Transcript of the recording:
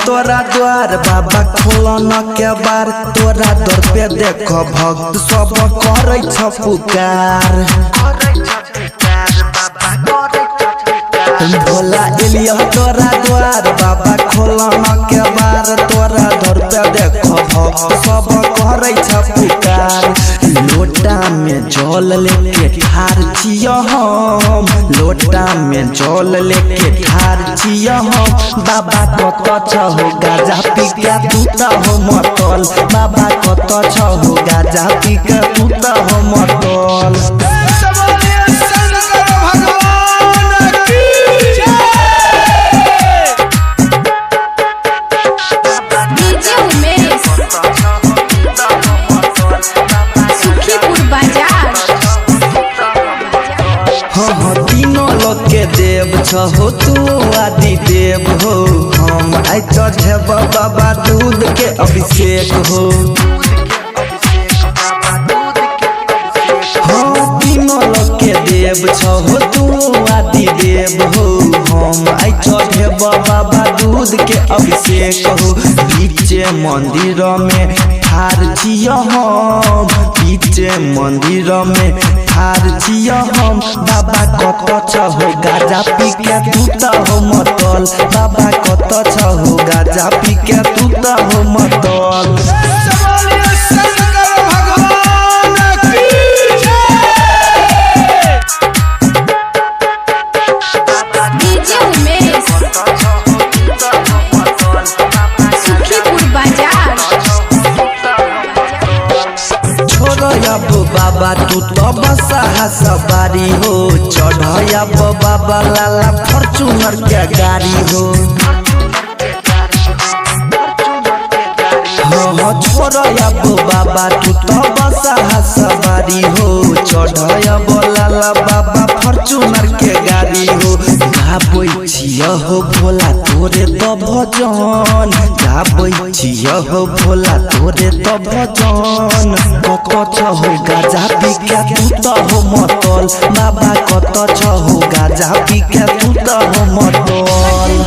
तोरा द्वार बाबा खोलन के बार तोरा दर पे देख भक्त सब करे छ पुकार भोला एलिया तोरा द्वार बाबा खोलन के बार तोरा दर पे देख भक्त सब करे छ पुकार लोटा में जल लेके ठार छिया हम लोटा में जल लेके ठार छिया हम बाबा कत छ हो गाजा पी के तू त हो मतल बाबा कत छ हो गाजा पी के तू त हो मतल के देव हो तू आदि देव हो हम आई चढ़े बाबा दूध के अभिषेक हो हाँ तीनों लोग के देव हो तू आदि देव हो हम आई चढ़े बाबा दूध के अभिषेक हो बीचे मंदिर में ठार छिया हम बीचे मंदिर में ठार छिया हम बाबा कत छ हो गाजा पी के तू त हो मतल बाबा कत छ हो गाजा पी के तू त हो मतल बाबा तू तो बसा सवारी हो चढ़या बाबा लाला फॉर्च्यूनर के गाड़ी हो हाँ छोड़या बाबा तू तो बसा सवारी हो चढ़या लाला बाबा फॉर्च्यूनर के गाड़ी हो गाबै छिया हो भोला तोरे तो भजन गाबै छिया हो भोला तोरे तो भजन कत छ हो गाजा पी के तू त हो मतल बाबा कत छ हो गाजा पी के तू त हो मतल।